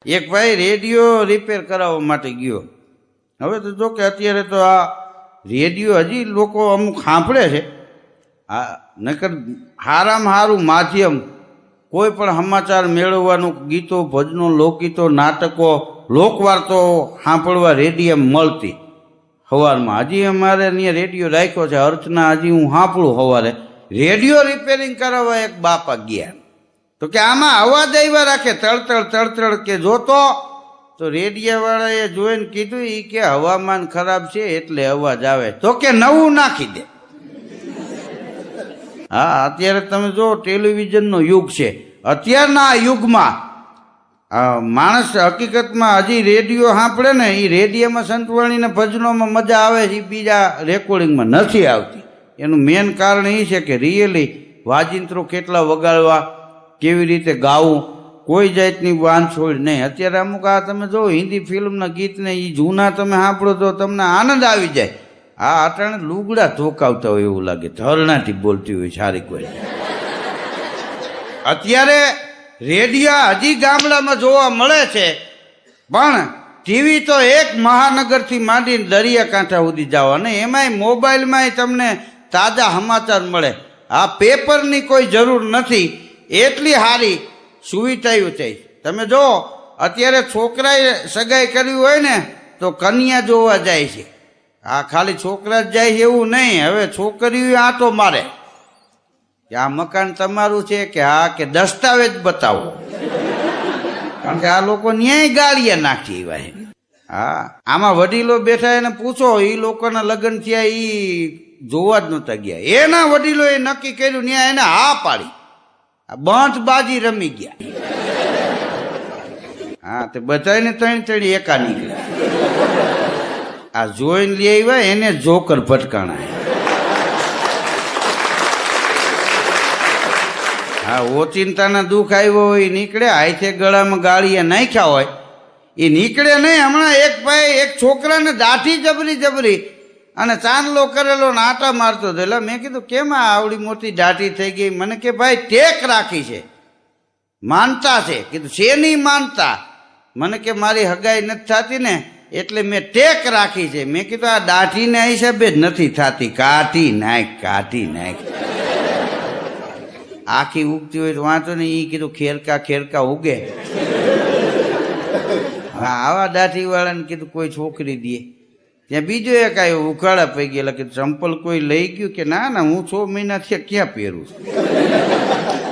એક ભાઈ radio repair કરાવવા માટે ગયો. હવે તો જો કે અત્યારે તો આ રેડિયો હજી લોકો અમુક સાંભળે છે. આ નકર સારામાં સારું માધ્યમ કોઈ પણ સમાચાર મેળવવાનું, ગીતો, ભજનો, લોકગીતો, નાટકો, લોકવાર્તો સાંભળવા રેડિયો મળતી સવારમાં. હજી અમારે અહીંયા રેડિયો રાખ્યો છે અર્ચના, હજી હું સાંભળું સવારે. રેડિયો રિપેરિંગ કરાવવા એક બાપા ગયા તો કે આમાં અવાજ આવ્યા રાખે તળતળ તળતળ, કે જોતો તો રેડિયાવાળાએ જોઈને કીધું એ કે હવામાન ખરાબ છે એટલે અવાજ આવે, તો કે નવું નાખી દે. હા, અત્યારે તમે જો ટેલિવિઝનનો યુગ છે. અત્યારના યુગમાં માણસ હકીકતમાં હજી રેડિયો સાંભળે ને, એ રેડિયોમાં સંતવાણીને ભજનોમાં મજા આવે છે, બીજા રેકોર્ડિંગમાં નથી આવતી. એનું મેન કારણ એ છે કે રિયલી વાજિંત્રો કેટલા વગાડવા, કેવી રીતે ગાવું, કોઈ જાતની વાંછોડ નહીં. અત્યારે અમુક આ તમે જો હિન્દી ફિલ્મના ગીતને એ જૂના તમે સાંભળો તો તમને આનંદ આવી જાય. આ અટાણે લુગડા ધોકાવતા હોય એવું લાગે, ધરણાથી બોલતી હોય સારી કોઈ. અત્યારે રેડિયો હજી ગામડામાં જોવા મળે છે, પણ ટીવી તો એક મહાનગરથી માંડીને દરિયાકાંઠા સુધી જાઓ, અને એમાંય મોબાઈલમાંય તમને તાજા સમાચાર મળે. આ પેપરની કોઈ જરૂર નથી, એટલી સારી સુવિધાઓ છે. તમે જો અત્યારે છોકરાએ સગાઈ કરવી હોય ને તો કન્યા જોવા જાય છે. આ ખાલી છોકરા જ જાય છે એવું નહીં, હવે છોકરીઓ આંટો મારે કે આ મકાન તમારું છે કે હા, કે દસ્તાવેજ બતાવો, કારણ કે આ લોકો ન્યાય ગાળિયા નાખી એવા. હા, આમાં વડીલો બેઠા એને પૂછો, એ લોકોના લગ્ન થયા એ જોવા જ નહોતા ગયા. એના વડીલોએ નક્કી કર્યું, ન્યાય એને હા પાડી, બંધ બાજી રમી ગયા. હા, તે બધાને ત્રણ ત્રણ એકા નીકળ્યા. આ જોઈને લઈ આવ્યા એને જોકર ભટકાણા. હા, ઓચિંતાના દુઃખ આવ્યો હોય નીકળે, હાથે ગળામાં ગાળિયા નાખ્યા હોય એ નીકળે નહીં. હમણાં એક ભાઈ એક છોકરાને દાઢી જબરી જબરી અને ચાંદલો કરેલો આટા મારતો હતો. એટલે મેં કીધું કેમ આવડી મોટી દાઢી થઈ ગઈ? મને કે ભાઈ ટેક રાખી છે, માનતા છે. કીધું શેની માનતા? મને કે મારી હગાઈ નથી થતી ને એટલે મેં ટેક રાખી છે. મેં કીધું આ દાઢીના હિસાબે જ નથી થતી, કાઢી નાખ, કાઢી નાખ. આખી ઉગતી હોય તો વાંચો ને. એ કીધું ખેરકા ખેરકા ઉગે. હા, આવા દાઢીવાળાને કીધું કોઈ છોકરી દે. ત્યાં બીજો એક આવ્યો ઉઘાડા પૈ ગયેલા, કે ચંપલ કોઈ લઈ ગયું? કે ના ના, હું 6 મહિનાથી ક્યાં પહેરું છું.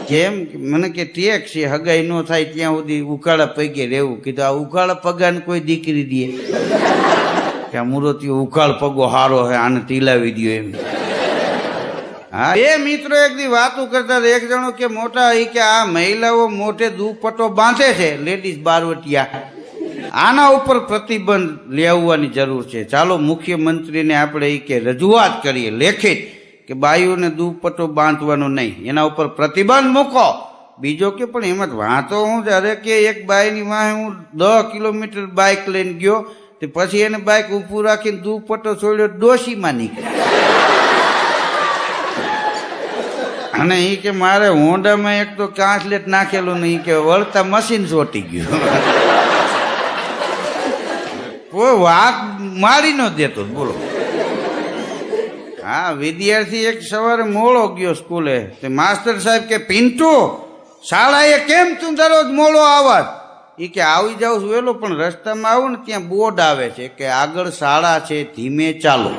કેમ? મને કે ટેક છે, હગાઈ ન થાય ત્યાં સુધી ઉઘાડા પૈકે રહેવું. કીધું આ ઉઘાડા પગાને કોઈ દીકરી દે કે આ મૂર્તિ ઉઘાડ પગો હારો હે, આને ટીલાવી દો એમ. હા, એ મિત્રો એક દી વાતું કરતા હતા. એક જણો કે મોટા એ કે આ મહિલાઓ મોઢે દુપટ્ટો બાંધે છે, લેડીઝ બારવટિયા, આના ઉપર પ્રતિબંધ લેવવાની જરૂર છે. ચાલો મુખ્યમંત્રીને આપણે એ કે રજૂઆત કરીએ લેખિત કે બાઈઓને દુપટ્ટો બાંધવાનો નહીં, એના ઉપર પ્રતિબંધ મૂકો. બીજો કે પણ એમાં વાંધો હું છે? અરે કે એક બાઈની વાંહે હું 10 કિલોમીટર બાઇક લઈને ગયો, તે પછી એને બાઇક ઊભું રાખીને દુપટ્ટો છોડ્યો, ડોશીમાં નીકળ્યો. અને એ કે મારે હોન્ડામાં એક તો કાંસલેટ નાખેલું નહીં, કે વળતા મશીન ચોટી ગયું. કોઈ વાત મારી ન દેતો, બોલો. હા, વિદ્યાર્થી એક સવારે મોડો ગયો સ્કૂલે, તે માસ્ટર સાહેબ કે પિન્ટુ શાળાએ કેમ તું દરરોજ મોડો આવત? એ કે આવી જાઉં છું વહેલો, પણ રસ્તામાં આવું ને ત્યાં બોર્ડ આવે છે કે આગળ શાળા છે, ધીમે ચાલો.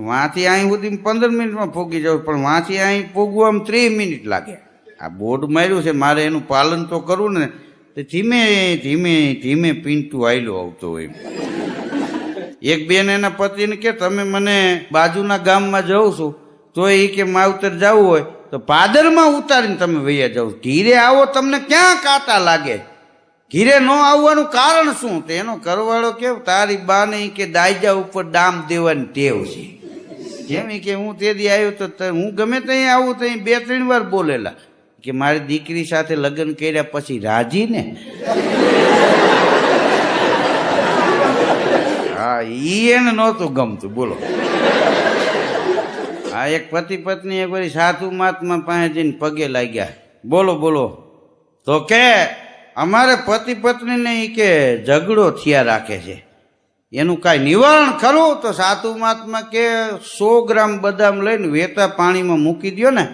વાંથી અહીં સુધી 15 મિનિટમાં પોગી જાઉં, પણ વાંથી અહીં પોગવામાં 30 મિનિટ લાગે. આ બોર્ડ માર્યું છે, મારે એનું પાલન તો કરવું ને. ધીમે ધીમે ધીમે પિન્ટુ આયલો આવતો હોય. એક બેન એના પતિને કે તમે મને બાજુના ગામમાં જાઉં છું તો એ કે માવતર જવું હોય તો પાદરમાં ઉતારીને તમે વૈયા જાઓ, ઘીરે આવો તમને ક્યાં કાંટા લાગે? ઘીરે ન આવવાનું કારણ શું? તો એનો કરવાળો કે તારી બાને કે દાયજા ઉપર ડામ દેવાની ટેવ છે. કેમ? કે હું તે દી આવ્યો તો હું ગમે ત્યાં આવું તો 2-3 વાર બોલેલા કે મારી દીકરી સાથે લગ્ન કર્યા પછી રાજી ને. હા, ઈ એને નહોતું ગમતું, બોલો. આ એક પતિ પત્ની એક વાર સાધુ મહાત્મા પાસે જઈને પગે લાગ્યા. બોલો બોલો. તો કે અમારે પતિ પત્નીને ઈ કે ઝઘડો થયા રાખે છે, એનું કાંઈ નિવારણ ખરું? તો સાધુ મહાત્મા કે 100 ગ્રામ બદામ લઈને વેતા પાણીમાં મૂકી દો ને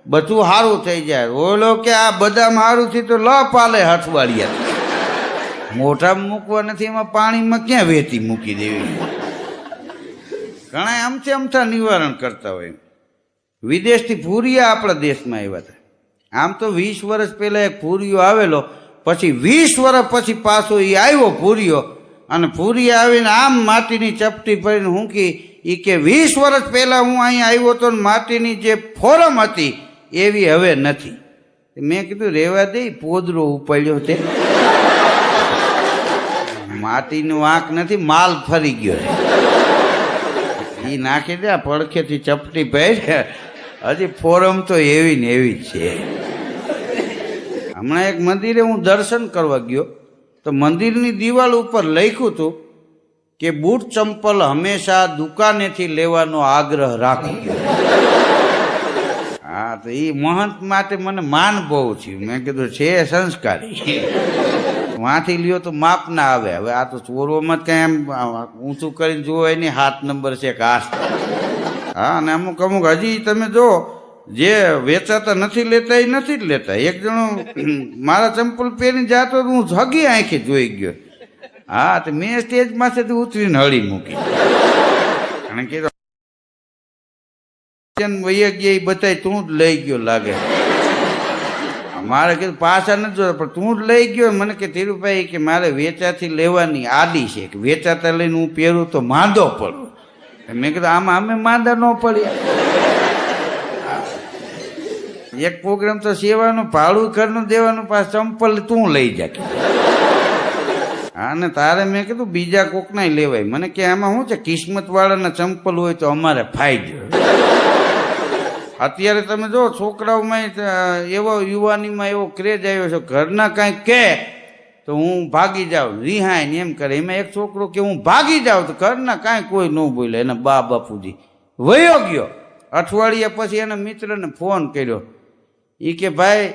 બધું સારું થઈ જાય. ઓલો કે આ બદામ સારું થી તો લ પાલે હઠવાડિયા, મોઢામાં મૂકવા નથી, એમાં પાણીમાં ક્યાં વેતી મૂકી દેવી? ઘણા આમથી અમથા નિવારણ કરતા હોય. વિદેશથી ભૂરિયા આપણા દેશમાં આવ્યા હતા. આમ તો 20 વર્ષ પહેલા એક ભૂરિયો આવેલો, પછી 20 વર્ષ પછી પાછો એ આવ્યો ભૂરિયો, અને ભૂરિયા આવીને આમ માટીની ચપટી ભરીને હુંકી એ કે 20 વર્ષ પહેલા હું અહીંયા આવ્યો તો માટીની જે ફોરમ હતી એવી હવે નથી. મેં કીધું રેવા દે, પોદરો ઉપાડ્યો તે માટીનો વાંક નથી, માલ ફરી ગયો એ નાખી દે પડખેથી ચપટી પહેર, હજી ફોરમ તો એવી ને એવી જ છે. હમણાં એક મંદિરે હું દર્શન કરવા ગયો તો મંદિરની દિવાલ ઉપર લખ્યું હતું કે બૂટ ચંપલ હંમેશા દુકાનેથી લેવાનો આગ્રહ રાખો. હા, તો એ મહંત માટે મને માન બહુ થયું. મેં કીધું છે સંસ્કારી, વાંથી લ્યો તો માપ ના આવે. હવે આ તો ચોરોમાં કઈ એમ ઊંચું કરીને જોવાય નહીં 7 નંબર છે કે 8. હા, અને અમુક અમુક હજી તમે જો જે વેચાતા નથી લેતા એ નથી જ લેતા. એક જણો મારા ચંપલ પહેરીને જાતો હું જગી આંખે જોઈ ગયો. હા, તો મેં સ્ટેજ માંથી ઉતરીને હળી મૂકી અને કીધું વૈયા ગયા એ બતાય તું જ લઈ ગયો લાગે. મારે કીધું પાછા નથી જોતા પણ તું જ લઈ ગયો. મને કે ધીરુભાઈ કે મારે વેચાથી લેવાની આદી છે, કે વેચાતા લઈને હું પહેરું તો માંદો પડું. મેં કીધું આમાં અમે માંદા ન પડ્યા. એક પ્રોગ્રામ તો સેવાનું ભાડું ઘરનું દેવાનું, પાછ ચંપલ તું લઈ જા. હા, ને તારે મેં કીધું બીજા કોકના લેવાય. મને કે આમાં શું છે, કિસ્મત વાળાના ચંપલ હોય તો અમારે ફાયદો. અત્યારે તમે જો છોકરાઓમાં એવો યુવાનીમાં એવો ક્રેઝ આવ્યો છે, ઘરના કાંઈક કહે તો હું ભાગી જાઉં, રિહાય ને એમ કરે. એમાં એક છોકરો કે હું ભાગી જાઉં તો ઘરના કાંઈ કોઈ ન બોલે. એના બા બાપુજી વયો ગયો. અઠવાડિયા પછી એના મિત્રને ફોન કર્યો. એ કે ભાઈ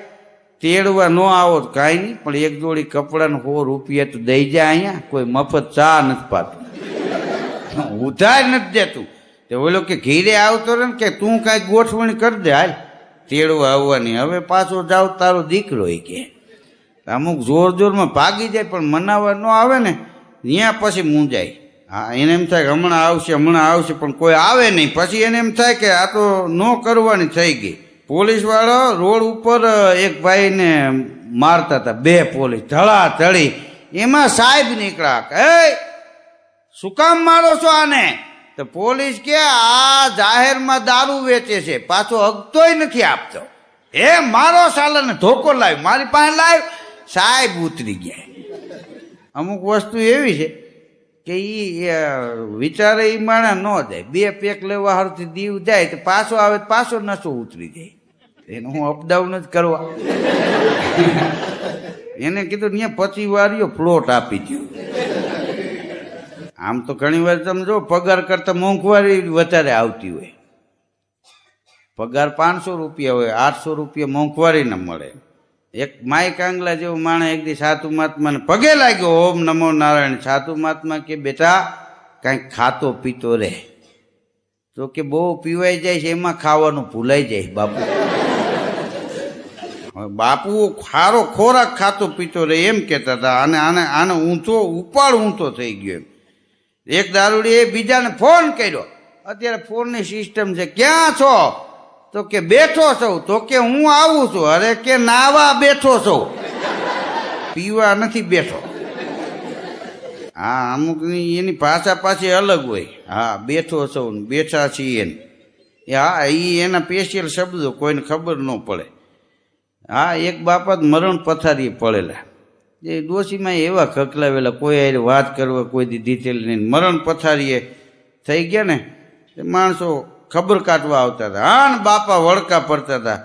તેડવા ન આવો તો કાંઈ નહીં, પણ એક જોડી કપડાને 100 રૂપિયા તો દઈ જાય, અહીંયા કોઈ મફત ચા નથી પાતું, ઉધાર નથી દેતું. તે ઓલો કે ઘીરે આવતો રહે ને કે તું કાંઈક ગોઠવણી કરી દે, હાલ તેડવા આવવાની. હવે પાછો જાવ તારો દીકરો એ કે. અમુક જોર જોરમાં ભાગી જાય પણ મનાવવા ન આવે ને ત્યાં પછી મૂંઝાય. હા, એને એમ થાય કે હમણાં આવશે પણ કોઈ આવે નહીં. પછી એને એમ થાય કે આ તો ન કરવાની થઈ ગઈ. પોલીસવાળો રોડ ઉપર એક ભાઈને મારતા હતા, 2 પોલીસ ધડાધડી. એમાં સાહેબ નીકળ્યા, એ શું કામ મારો છો આને? તો પોલીસ કે આ જાહેરમાં દારૂ વેચે છે, પાછો હગતોય નથી આપતો. એ મારો સાલાને ધોકો લાવ, મારી પાસે લાવ. સાહેબ ઉતરી ગયા. અમુક વસ્તુ એવી છે કે એ વિચારે એ માણા ન જાય. 2 પેક લેવા હારથી દીવ જાય તો પાછો આવે, પાછો નશો ઉતરી જાય. એને હું અપડાઉન જ કરવા. એને કીધું ત્યાં 25 વારીઓ પ્લોટ આપી દો. આમ તો ઘણી વાર તમે જો પગાર કરતા મોંઘવારી વધારે આવતી હોય. પગાર 500 રૂપિયા હોય, 800 રૂપિયા મોંઘવારી ન મળે. એક માય કાંગલા જેવો માણસ એક દી સાધુ મહાત્માને પગે લાગ્યો, ઓમ નમો નારાયણ. સાધુ મહાત્મા કે બેટા કાંઈક ખાતો પીતો રહે. તો કે બહુ પીવાઈ જાય છે, એમાં ખાવાનું ભૂલાઈ જાય બાપુ. બાપુ ખારો ખોરાક ખાતો પીતો રહે એમ કહેતા હતા. અને આને ઊંચો થઈ ગયો એમ. એક દારૂડીએ બીજાને ફોન કર્યો. અત્યારે ફોનની સિસ્ટમ છે, ક્યાં છો? તો કે બેઠો છું. તો કે હું આવું છું. અરે કે નાવા બેઠો છું, પીવા નથી બેઠો. હા, અમુકની એની ભાષા પાછી અલગ હોય. હા, બેઠો છું, બેઠા છીએ. હા, એના સ્પેશિયલ શબ્દો કોઈને ખબર ન પડે. હા, એક બાપા મરણ પથારીએ પડેલા. એ ડોશીમાં એવા ખખલાવેલા, કોઈ હારે વાત કરવા કોઈ ડિટેલ નહીં. મરણ પથારીએ થઈ ગયા ને માણસો ખબર કાઢવા આવતા હતા. હા, ને બાપા વળકા પડતા હતા.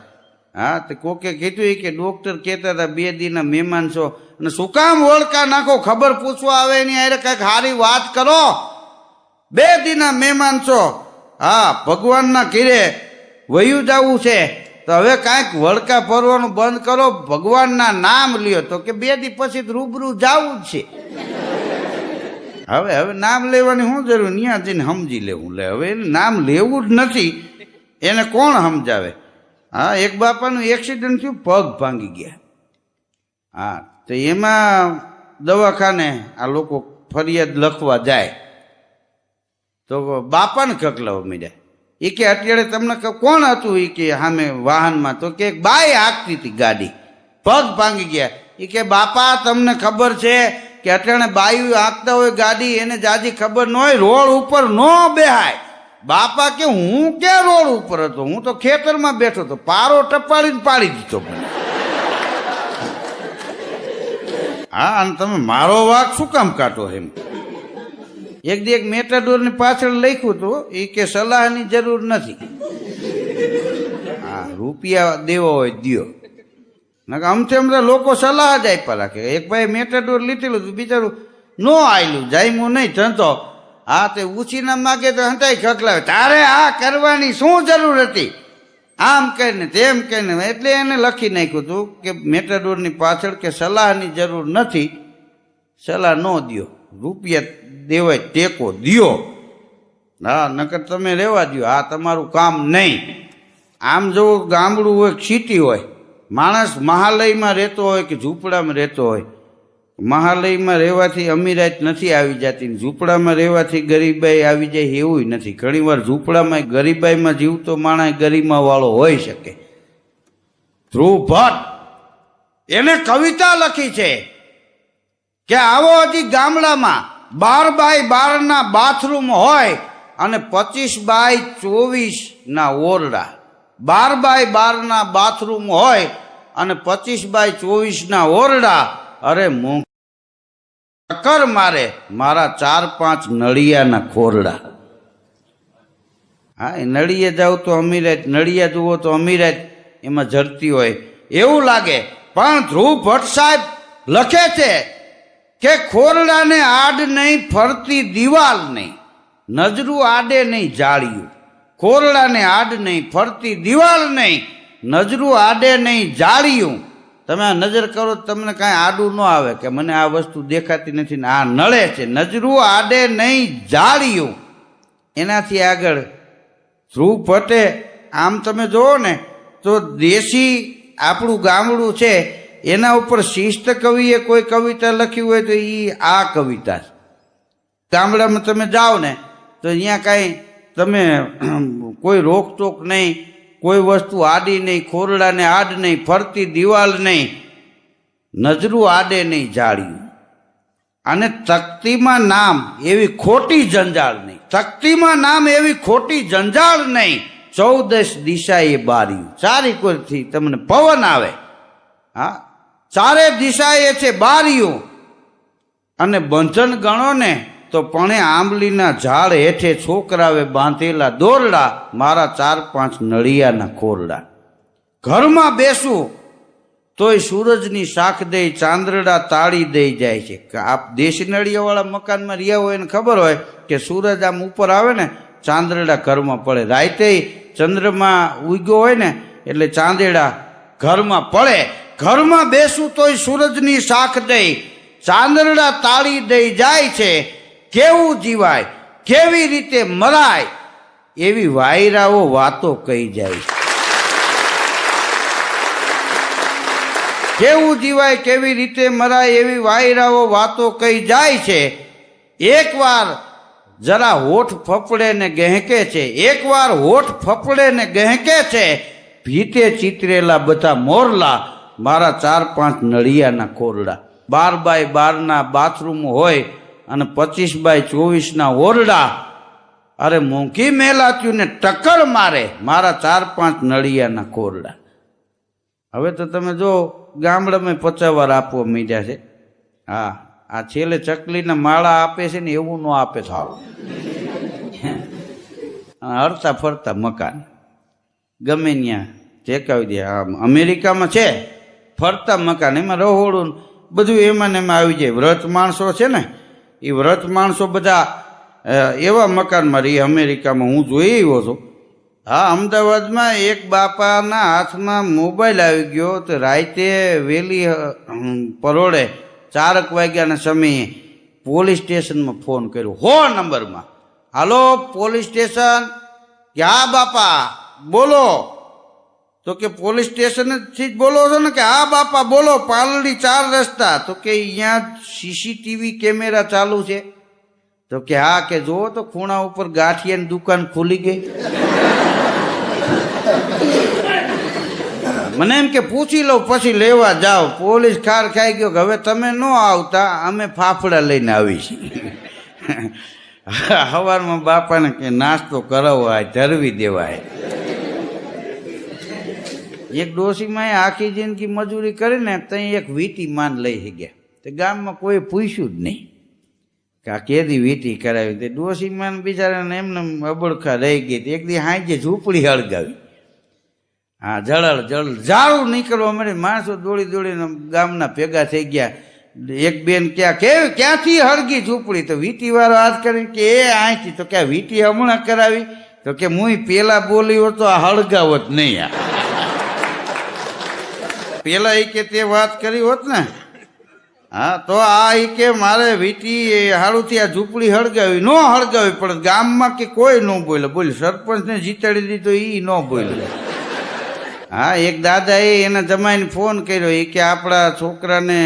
હા, તો કોકે કીધું કે ડૉક્ટર કહેતા હતા 2 દીના મહેમાન છો અને શું કામ વળકા નાખો? ખબર પૂછવા આવે એની હારે કંઈક સારી વાત કરો. 2 દીના મહેમાન છો. હા, ભગવાનના ઘીરે વયું જવું છે, તો હવે કાંઈક વળકા ભરવાનું બંધ કરો, ભગવાનના નામ લ્યો. તો કે 2 દી પછી રૂબરૂ જવું જ છે. હવે નામ લેવાની શું જરૂર, ત્યાં જઈને સમજી લેવું. હવે એને નામ લેવું જ નથી, એને કોણ સમજાવે? હા, એક બાપાનું એક્સિડન્ટ થયું, પગ ભાંગી ગયા. હા, તો એમાં દવાખાને આ લોકો ફરિયાદ લખવા જાય તો બાપાને કકલાવા માંડ્યા. એ કે અત્યારે તમને કોણ હતું? એ કે સામે વાહનમાં. તો કે બાઈ હાંકતી હતી ગાડી, પગ ભાંગી ગયા. એ કે બાપા તમને ખબર છે કે અત્યારે બાયું હાંકતા હોય ગાડી, એને જાજી ખબર ન હોય, રોડ ઉપર ન બેહાય. બાપા કે હું ક્યાં રોડ ઉપર હતો, હું તો ખેતરમાં બેઠો હતો, પારો ટપાડીને પાડી દીધો. હા, અને તમે મારો વાક શું કામ કાઢો? એમ એક દી એક મેટાડોરની પાછળ લખ્યું હતું, એ કે સલાહની જરૂર નથી. હા, રૂપિયા દેવો હોય દ્યો. અમથે લોકો સલાહ જ આપ્યા રાખે. એક ભાઈ મેટાડોર લીધેલું હતું, બિચારું નો આવેલું, જાયમું નહીં ધંધો. હા, તે ઉછીના માગે તો હંતાઈ ખકલાવે, તારે આ કરવાની શું જરૂર હતી, આમ કહીને તેમ કહીને. એટલે એને લખી નાખ્યું હતું કે મેટાડોરની પાછળ કે સલાહની જરૂર નથી, સલાહ ન દ્યો, રૂપિયા દેવાય ટેકો દ્યો. હા, નકર તમે રહેવા દ્યો, આ તમારું કામ નહીં. આમ જો ગામડું હોય સિટી હોય, માણસ મહાલયમાં રહેતો હોય કે ઝૂંપડામાં રહેતો હોય, મહાલયમાં રહેવાથી અમીરાત નથી આવી જતી, ઝૂંપડામાં રહેવાથી ગરીબાઈ આવી જાય એવું નથી. ઘણી વાર ઝૂંપડામાં ગરીબાઈમાં જીવતો માણસ ગરીમા વાળો હોઈ શકે. ધ્રુવ ભટ્ટ એને કવિતા લખી છે કે આવો હજી ગામડામાં 12x12 બાથરૂમ હોય અને 25x24 ઓરડા. 12x12 બાથરૂમ હોય અને 25x24 ઓરડા. અરે ટક્કર મારે મારા 4-5 નળિયાના ખોરડા. હા, એ નળિયે જાવ તો અમીરાત, નળિયા જુઓ તો અમીરાત એમાં જરતી હોય એવું લાગે. પણ ધ્રુવ ભટ્ટ સાહેબ લખે છે કે ખોરડાને આડ નહીં, ફરતી દિવાલ નહીં, નજરું આડે નહીં જાળ્યું. ખોરડાને આડ નહીં, ફરતી દિવાલ નહીં, નજરું આડે નહીં જાળ્યું. તમે આ નજર કરો તમને કાંઈ આડું ન આવે કે મને આ વસ્તુ દેખાતી નથી ને આ નળે છે. નજરું આડે નહીં જાળ્યું. એનાથી આગળ ધ્રુવ ભટ્ટે આમ તમે જુઓ ને તો દેશી આપણું ગામડું છે એના ઉપર શિસ્ત કવિએ કોઈ કવિતા લખી હોય તો એ આ કવિતા છે. ગામડામાં તમે જાઓ ને તો અહીંયા કાંઈ તમે કોઈ રોકટોક નહીં, કોઈ વસ્તુ આડી નહીં, ખોરડાને આડ નહીં, ફરતી દિવાલ નહીં, નજરું આડે નહીં જાળ્યું. અને તકતીમાં નામ એવી ખોટી જંજાળ નહીં, તકતીમાં નામ એવી ખોટી જંજાળ નહીં, 14 દિશાએ બાર્યું. ચારે કોરથી તમને પવન આવે. હા, ચારે દિશાએ છે બાર્યું. અને બંધન ગણો ને તો પણ આંબલીના ઝાડ હેઠે છોકરાવે બાંધેલા દોરડા, મારા 4-5 નળિયાના ખોરડા. ઘરમાં બેસું તોય સૂરજની શાખ દઈ, ચાંદરડા તાળી દઈ જાય છે. આપ દેશી નળિયાવાળા મકાનમાં રહ્યા હોય એને ખબર હોય કે સૂરજ આમ ઉપર આવે ને ચાંદરડા ઘરમાં પડે. રાતે ચંદ્રમાં ઉગ્યો હોય ને એટલે ચાંદેડા ઘરમાં પડે. ઘરમાં બેસું તોય સૂરજની શાખ દઈ, ચાંદરડા તાળી દઈ જાય છે. કેવું જીવાય, કેવી રીતે મરાય, એવી વાયરાઓ વાતો કહી જાય. કેવું જીવાય, કેવી રીતે મરાય, એવી વાયરાઓ વાતો કહી જાય છે. એકવાર જરા હોઠ ફફડે ને ગહેકે છે, એકવાર હોઠ ફફડે ને ગહેકે છે, ભીતે ચિતરેલા બધા મોરલા, મારા 4-5 નળિયાના ખોરડા. 12x12 બાથરૂમ હોય અને 25x24 ઓરડા. અરે મોંઘી મેલાત્યું ને ટક્કર મારે મારા 4-5 નળિયાના ખોરડા. હવે તો તમે જો ગામડામાં 50 વાર આપવા માંડ્યા છે. હા, આ છેલ્લે ચકલીના માળા આપે છે ને એવું ન આપે થાવ. હરતા ફરતા મકાન ગમે ત્યાં ટેકાવી દે. અમેરિકામાં છે ફરતા મકાન, એમાં રહોડું બધું એમાં ને એમાં આવી જાય. વ્રત માણસો છે ને એ વ્રત માણસો બધા એવા મકાનમાં રહીએ અમેરિકામાં. હું જોઈ આવ્યો છું. હા, અમદાવાદમાં એક બાપાના હાથમાં મોબાઈલ આવી ગયો તો રાતે વહેલી પરોળે 4 વાગ્યાના સમયે પોલીસ સ્ટેશનમાં ફોન કર્યો નંબરમાં. હાલો પોલીસ સ્ટેશન. કે હા બાપા બોલો. તો કે પોલીસ સ્ટેશનથી જ બોલો છો ને? કે હા બાપા બોલો, પાલડી 4 રસ્તા. તો કે અહીંયા સીસીટીવી કેમેરા ચાલુ છે. તો કે હા, કે જુઓ તો ખૂણા ઉપર ગાંઠિયાની દુકાન ખુલી ગઈ. મને એમ કે પૂછી લઉં પછી લેવા જાઓ. પોલીસ ખાર ખાઈ ગયો કે હવે તમે ન આવતા, અમે ફાફડા લઈને આવી છીએ. સવારમાં બાપાને કે નાસ્તો કરાવવાય, ધરવી દેવાય. એક ડોશીમાં આખી જિંદગી મજૂરી કરીને ત્યાં એક વીટી માન લઈ ગયા. તે ગામમાં કોઈ પૂછ્યું જ નહીં કે આ કેદી વીટી કરાવી. તે ડોશીમાં બિચારાને એમને અબડખા રહી ગઈ. એક દી હાંજે ઝૂંપડી હળગાવી. હા, જળ ઝાડું નીકળવા મળે. માણસો દોડી દોડીને ગામના ભેગા થઈ ગયા. એક બેન ક્યાંથી હળગી ઝૂંપડી? તો વીટી વાળો હાથ કરીને કે એ અહીંથી. તો કે વીટી હમણાં કરાવી? તો કે હું પેલા બોલી હોત તો આ હળગાવત નહીં. પેલા એ કે તે વાત કરી હોત ને. હા, તો આ એ કે મારે વીટી હાડુંથી આ ઝૂંપડી હળગાવી. ન હળગાવી પણ ગામમાં કે કોઈ ન બોલે. સરપંચને જીતાડી દીધો એ ન બોલે. હા, એક દાદાએ એના જમાઈને ફોન કર્યો. એ કે આપણા છોકરાને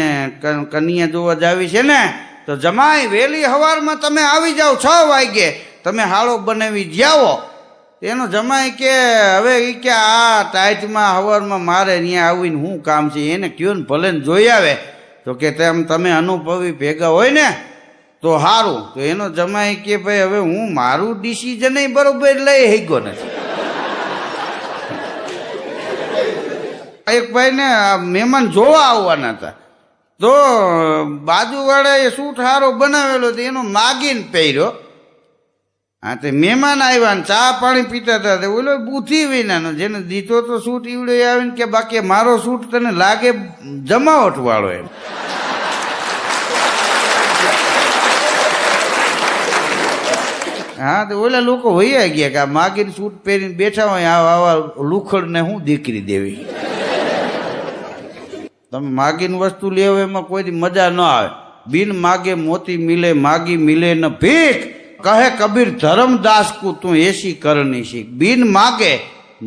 કન્યા જોવા જાવી છે ને, તો જમાઈ વહેલી સવારમાં તમે આવી જાઓ. 6 વાગે તમે હાળો બનાવી જાઓ. એનો જમાઈ કે હવે એ કે આ ટાઈટમાં સવારમાં મારે ત્યાં આવીને શું કામ છે? એને કયો ને ભલે જોઈ આવે. તો કે તમે અનુભવી ભેગા હોય ને તો સારું. તો એનો જમાઈ કે ભાઈ હવે હું મારું ડિસિઝન બરોબર લઈ શક્યો નથી. એક ભાઈને મહેમાન જોવા આવવાના હતા. તો બાજુવાળાએ સૂટ સારો બનાવેલો હતો, એનો માગીને પહેર્યો. હા, તે મહેમાન આવ્યા ને ચા પાણી પીતા હતા. તે ઓલો બુથી વિનાનો જેને દીધો તો સૂટ ઈવડે આવીને કે બાકી મારો સૂટ તને લાગે જમાવટ વાળો એમ. હા, તો ઓલા લોકો વૈયા ગયા કે આ માગીને સૂટ પહેરીને બેઠા હોય. આવા લુખડને હું દીકરી દેવી. તમે માગીને વસ્તુ લેવો એમાં કોઈ મજા ન આવે. બિન માગે મોતી મિલે, માગી મિલે ન ભીખ. કહે કબીર ધર્મદાસ કો તું એસી કરણી શીખ. બિન માગે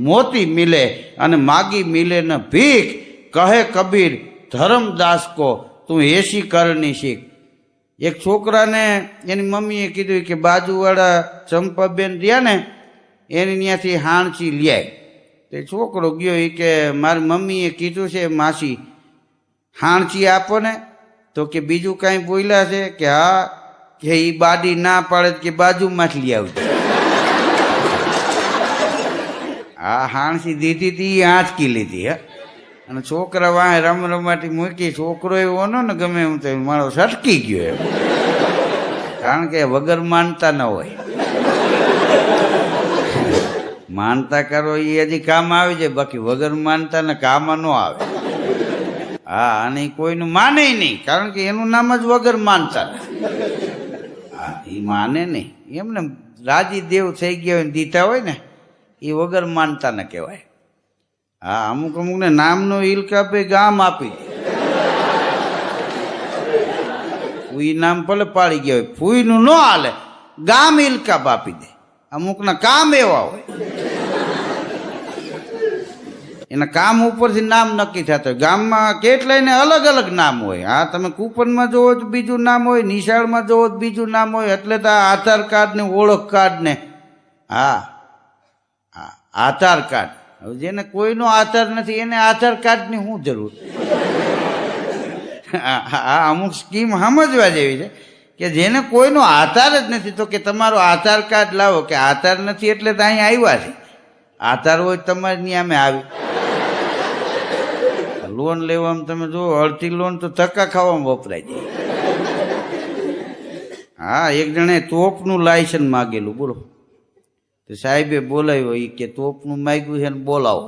મોતી મિલે અને માગી મિલે ન ભીખ. કહે કબીર ધર્મદાસ કો તું એસી કરણી શીખ. એક છોકરાને એની મમ્મીએ કીધું કે બાજુવાળા ચંપાબેન રહ્યા ને એની ત્યાંથી હાણચી લ્યાય. તે છોકરો ગયો. એ કે મારી મમ્મીએ કીધું છે માસી હાણચી આપો ને. તો કે બીજું કાંઈ બોલ્યા છે? કે હા, કે એ બાડી ના પાડે કે બાજુમાં જ લઈ આવજો. હા, હાણસી દીધી હતી, આંચકી લીધી. અને છોકરા વાંહે રમાટી મૂકી. છોકરો એવો ને ગમે એમ તો મારો સટકી ગયો એમ. કારણ કે વગર માનતા ન હોય. માનતા કરો એ હજી કામ આવી જાય, બાકી વગર માનતા ને કામ ન આવે. હા, અને કોઈનું માને નહીં, કારણ કે એનું નામ જ વગર માનતા. હા, એ માને નહીં. એમને રાજી દેવ થઈ ગયા હોય દીધા હોય ને એ વગર માનતા ને કહેવાય. હા, અમુક અમુકને નામનો ઈલકાપે ગામ આપી દે. ફૂઈ નામ ભલે પાડી ગયા હોય, ફૂઈનું ન હાલે, ગામ ઈલકાપ આપી દે. અમુકના કામ એવા હોય, એના કામ ઉપરથી નામ નક્કી થતા હોય. ગામમાં કેટલાયને અલગ અલગ નામ હોય. હા, તમે કૂપનમાં જોવો તો બીજું નામ હોય, નિશાળમાં જોવો તો બીજું નામ હોય. એટલે તો આધાર કાર્ડ ને ઓળખ કાર્ડ ને. હા, આધાર કાર્ડ. હવે જેને કોઈનો આધાર નથી એને આધાર કાર્ડની શું જરૂર? આ અમુક સ્કીમ સમજવા જેવી છે કે જેને કોઈનો આધાર જ નથી તો કે તમારો આધાર કાર્ડ લાવો. કે આધાર નથી એટલે તો અહીંયા આવ્યા છે. આધાર હોય તમારે ત્યાં અમે આવી. લોન લેવામાં તમે જો અડધી લોન તો ધક્કા ખાવામાં વપરાય જાય. હા, એક જણે તોપનું લાયસન્સ માગેલું. બોલો, તો સાહેબે બોલાવ્યો. એ કે તોપનું માગ્યું છે ને બોલાવો.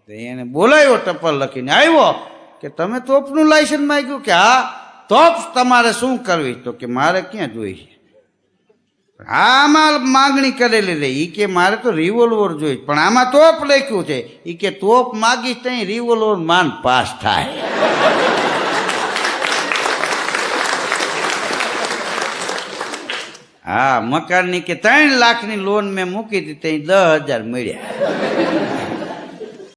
તો એને બોલાવ્યો, ટપાલ લખીને આવ્યો. કે તમે તોપનું લાયસન્સ માગ્યું? કે હા. તોપ તમારે શું કરવી? તો કે મારે ક્યાં જોઈ છે? આમાં માગણી કરેલી રહી. ઈ કે મારે તો રિવોલ્વર જોઈએ, પણ આમાં તોપ લખ્યું છે. ઈ કે તોપ માગીશ ત્યાં રિવોલ્વર માન પાસ થાય. હા, મકાનની કે 3 લાખની લોન મેં મૂકી હતી, ત્યાં 10,000 મળ્યા.